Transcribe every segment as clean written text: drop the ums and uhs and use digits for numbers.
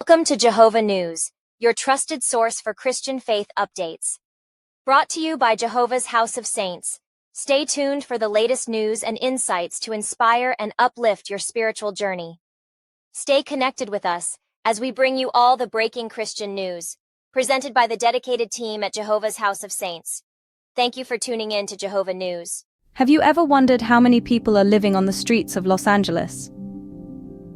Welcome to Jehovah News, your trusted source for Christian faith updates. Brought to you by Jehovah's House of Saints. Stay tuned for the latest news and insights to inspire and uplift your spiritual journey. Stay connected with us as we bring you all the breaking Christian news, presented by the dedicated team at Jehovah's House of Saints. Thank you for tuning in to Jehovah News. Have you ever wondered how many people are living on the streets of Los Angeles?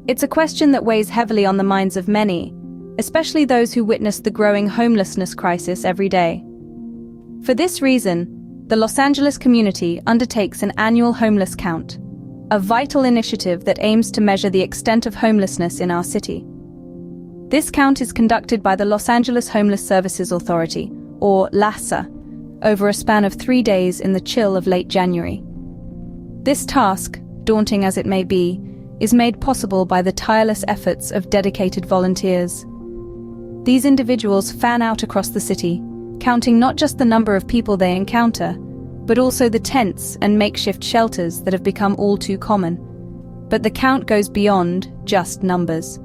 It's a question that weighs heavily on the minds of many, especially those who witness the growing homelessness crisis every day. For this reason, the Los Angeles community undertakes an annual homeless count, a vital initiative that aims to measure the extent of homelessness in our city. This count is conducted by the Los Angeles Homeless Services Authority, or LAHSA, over a span of 3 days in the chill of late January. This task, daunting as it may be, is made possible by the tireless efforts of dedicated volunteers. These individuals fan out across the city, counting not just the number of people they encounter, but also the tents and makeshift shelters that have become all too common. But the count goes beyond just numbers.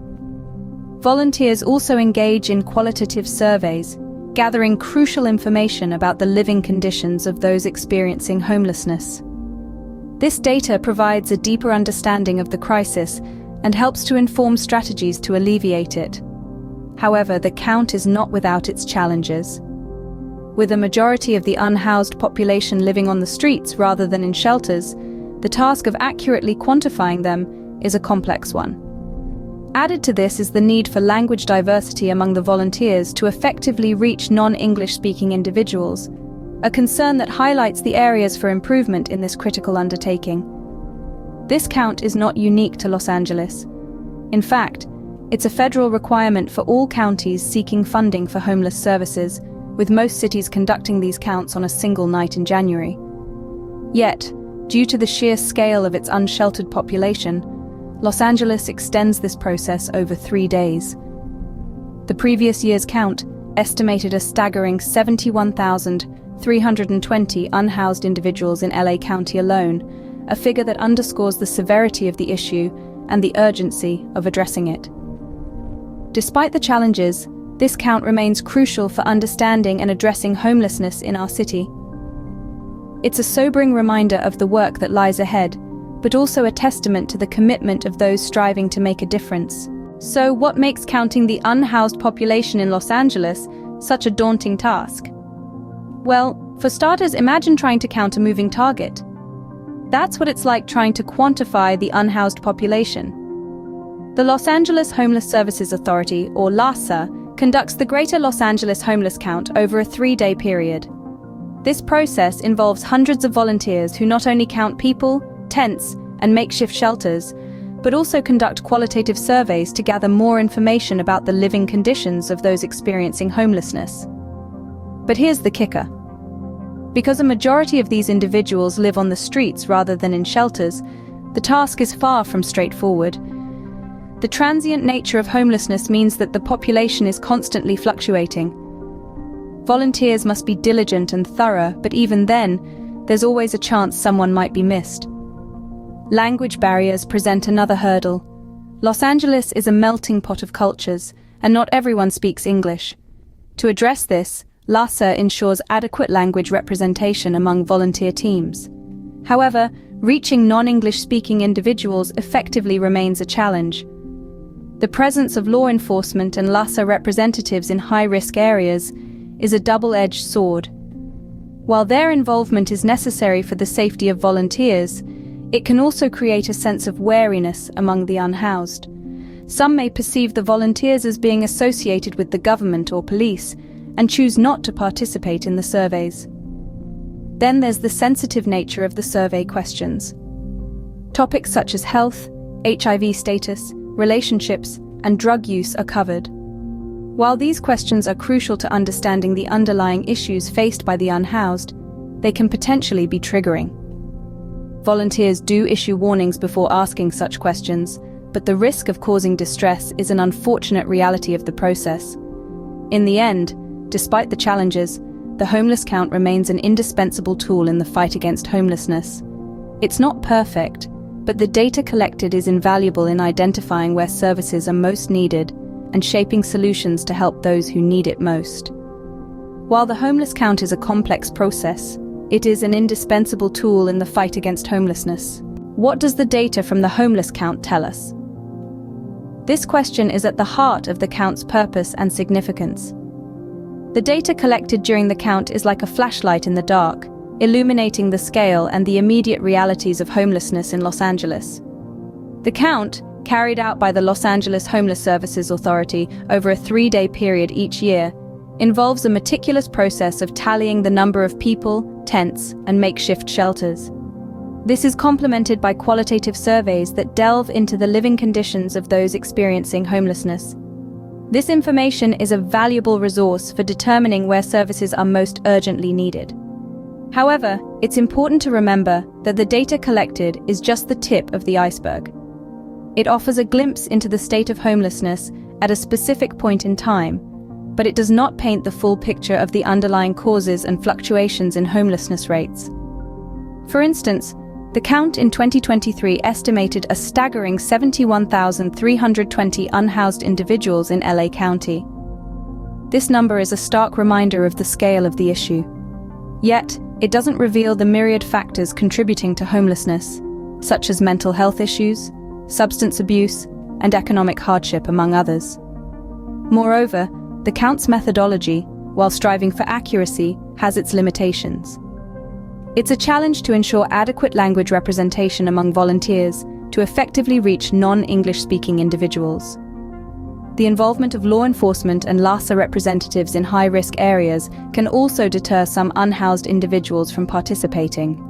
Volunteers also engage in qualitative surveys, gathering crucial information about the living conditions of those experiencing homelessness. This data provides a deeper understanding of the crisis and helps to inform strategies to alleviate it. However, the count is not without its challenges. With a majority of the unhoused population living on the streets rather than in shelters, the task of accurately quantifying them is a complex one. Added to this is the need for language diversity among the volunteers to effectively reach non-English speaking individuals, a concern that highlights the areas for improvement in this critical undertaking. This count is not unique to Los Angeles. In fact, it's a federal requirement for all counties seeking funding for homeless services, with most cities conducting these counts on a single night in January. Yet, due to the sheer scale of its unsheltered population, Los Angeles extends this process over 3 days. The previous year's count estimated a staggering 71,320 unhoused individuals in LA County alone, a figure that underscores the severity of the issue and the urgency of addressing it. Despite the challenges, this count remains crucial for understanding and addressing homelessness in our city. It's a sobering reminder of the work that lies ahead, but also a testament to the commitment of those striving to make a difference. So, what makes counting the unhoused population in Los Angeles such a daunting task? Well, for starters, imagine trying to count a moving target. That's what it's like trying to quantify the unhoused population. The Los Angeles Homeless Services Authority, or LAHSA, conducts the Greater Los Angeles Homeless Count over a 3-day period. This process involves hundreds of volunteers who not only count people, tents, and makeshift shelters, but also conduct qualitative surveys to gather more information about the living conditions of those experiencing homelessness. But here's the kicker. Because a majority of these individuals live on the streets rather than in shelters, the task is far from straightforward. The transient nature of homelessness means that the population is constantly fluctuating. Volunteers must be diligent and thorough, but even then, there's always a chance someone might be missed. Language barriers present another hurdle. Los Angeles is a melting pot of cultures, and not everyone speaks English. To address this, LAHSA ensures adequate language representation among volunteer teams. However, reaching non-English speaking individuals effectively remains a challenge. The presence of law enforcement and LAHSA representatives in high-risk areas is a double-edged sword. While their involvement is necessary for the safety of volunteers, it can also create a sense of wariness among the unhoused. Some may perceive the volunteers as being associated with the government or police and choose not to participate in the surveys. Then there's the sensitive nature of the survey questions. Topics such as health, HIV status, relationships, and drug use are covered. While these questions are crucial to understanding the underlying issues faced by the unhoused, they can potentially be triggering. Volunteers do issue warnings before asking such questions, but the risk of causing distress is an unfortunate reality of the process. In the end, despite the challenges, the homeless count remains an indispensable tool in the fight against homelessness. It's not perfect, but the data collected is invaluable in identifying where services are most needed and shaping solutions to help those who need it most. While the homeless count is a complex process, it is an indispensable tool in the fight against homelessness. What does the data from the homeless count tell us? This question is at the heart of the count's purpose and significance. The data collected during the count is like a flashlight in the dark, illuminating the scale and the immediate realities of homelessness in Los Angeles. The count, carried out by the Los Angeles Homeless Services Authority over a 3-day period each year, involves a meticulous process of tallying the number of people, tents, and makeshift shelters. This is complemented by qualitative surveys that delve into the living conditions of those experiencing homelessness. This information is a valuable resource for determining where services are most urgently needed. However, it's important to remember that the data collected is just the tip of the iceberg. It offers a glimpse into the state of homelessness at a specific point in time, but it does not paint the full picture of the underlying causes and fluctuations in homelessness rates. For instance, the count in 2023 estimated a staggering 71,320 unhoused individuals in LA County. This number is a stark reminder of the scale of the issue. Yet, it doesn't reveal the myriad factors contributing to homelessness, such as mental health issues, substance abuse, and economic hardship, among others. Moreover, the count's methodology, while striving for accuracy, has its limitations. It's a challenge to ensure adequate language representation among volunteers to effectively reach non-English-speaking individuals. The involvement of law enforcement and LASA representatives in high-risk areas can also deter some unhoused individuals from participating.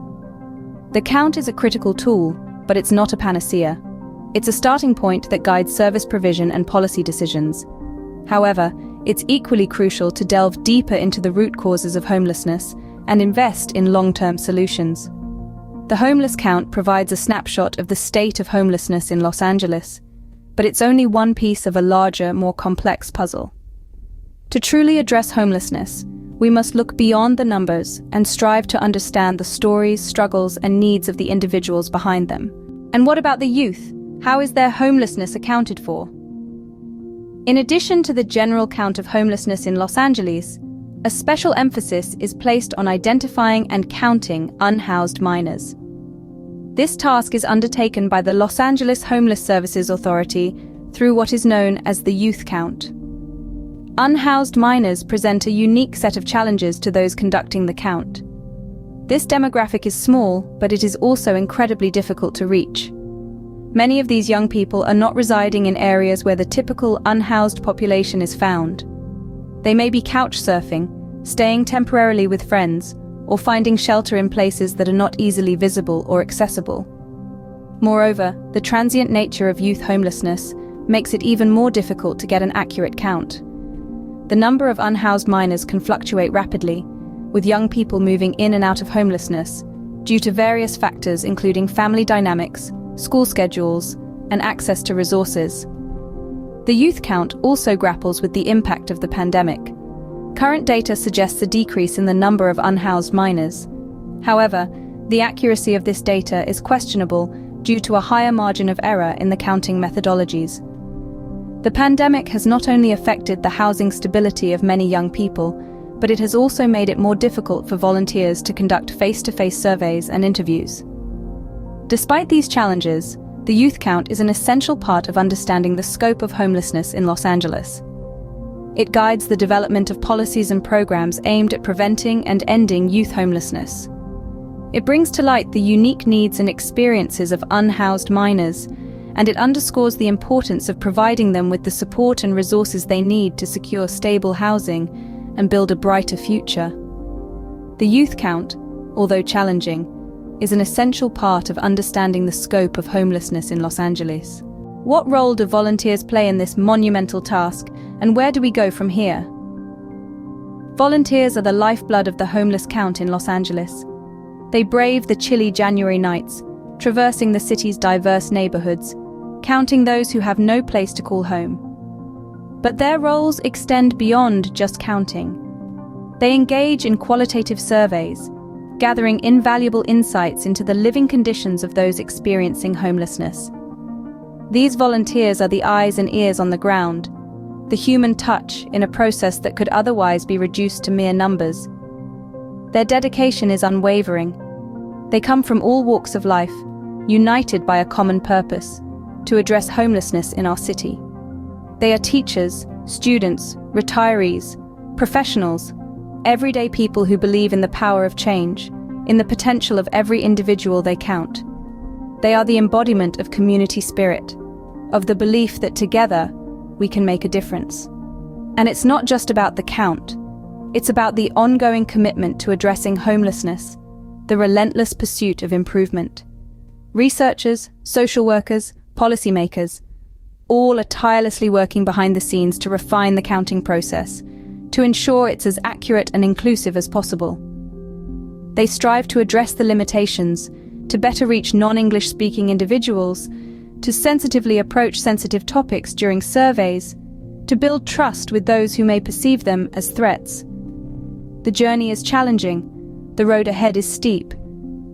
The count is a critical tool, but it's not a panacea. It's a starting point that guides service provision and policy decisions. However, it's equally crucial to delve deeper into the root causes of homelessness and invest in long-term solutions. The homeless count provides a snapshot of the state of homelessness in Los Angeles, but it's only one piece of a larger, more complex puzzle. To truly address homelessness, we must look beyond the numbers and strive to understand the stories, struggles, and needs of the individuals behind them. And what about the youth? How is their homelessness accounted for? In addition to the general count of homelessness in Los Angeles, a special emphasis is placed on identifying and counting unhoused minors. This task is undertaken by the Los Angeles Homeless Services Authority through what is known as the youth count. Unhoused minors present a unique set of challenges to those conducting the count. This demographic is small, but it is also incredibly difficult to reach. Many of these young people are not residing in areas where the typical unhoused population is found. They may be couch surfing, staying temporarily with friends, or finding shelter in places that are not easily visible or accessible. Moreover, the transient nature of youth homelessness makes it even more difficult to get an accurate count. The number of unhoused minors can fluctuate rapidly, with young people moving in and out of homelessness due to various factors including family dynamics, school schedules, and access to resources. The youth count also grapples with the impact of the pandemic. Current data suggests a decrease in the number of unhoused minors. However, the accuracy of this data is questionable due to a higher margin of error in the counting methodologies. The pandemic has not only affected the housing stability of many young people, but it has also made it more difficult for volunteers to conduct face-to-face surveys and interviews. Despite these challenges, the youth count is an essential part of understanding the scope of homelessness in Los Angeles. It guides the development of policies and programs aimed at preventing and ending youth homelessness. It brings to light the unique needs and experiences of unhoused minors, and it underscores the importance of providing them with the support and resources they need to secure stable housing and build a brighter future. The youth count, although challenging, is an essential part of understanding the scope of homelessness in Los Angeles. What role do volunteers play in this monumental task, and where do we go from here? Volunteers are the lifeblood of the homeless count in Los Angeles. They brave the chilly January nights, traversing the city's diverse neighborhoods, counting those who have no place to call home. But their roles extend beyond just counting. They engage in qualitative surveys, gathering invaluable insights into the living conditions of those experiencing homelessness. These volunteers are the eyes and ears on the ground, the human touch in a process that could otherwise be reduced to mere numbers. Their dedication is unwavering. They come from all walks of life, united by a common purpose: to address homelessness in our city. They are teachers, students, retirees, professionals, everyday people who believe in the power of change, in the potential of every individual they count. They are the embodiment of community spirit, of the belief that together we can make a difference. And it's not just about the count. It's about the ongoing commitment to addressing homelessness, the relentless pursuit of improvement. Researchers, social workers, policymakers, all are tirelessly working behind the scenes to refine the counting process, to ensure it's as accurate and inclusive as possible. They strive to address the limitations, to better reach non-English speaking individuals, to sensitively approach sensitive topics during surveys, to build trust with those who may perceive them as threats. The journey is challenging, the road ahead is steep,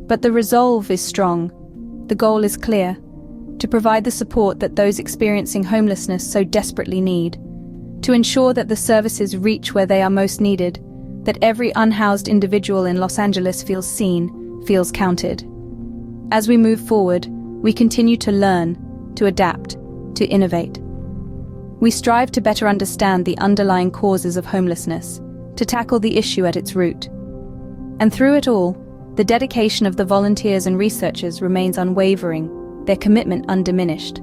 but the resolve is strong. The goal is clear: to provide the support that those experiencing homelessness so desperately need, to ensure that the services reach where they are most needed, that every unhoused individual in Los Angeles feels seen, feels counted. As we move forward, we continue to learn, to adapt, to innovate. We strive to better understand the underlying causes of homelessness, to tackle the issue at its root. And through it all, the dedication of the volunteers and researchers remains unwavering, their commitment undiminished.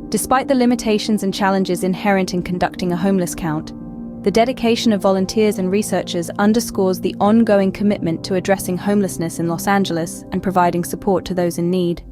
Despite the limitations and challenges inherent in conducting a homeless count, the dedication of volunteers and researchers underscores the ongoing commitment to addressing homelessness in Los Angeles and providing support to those in need.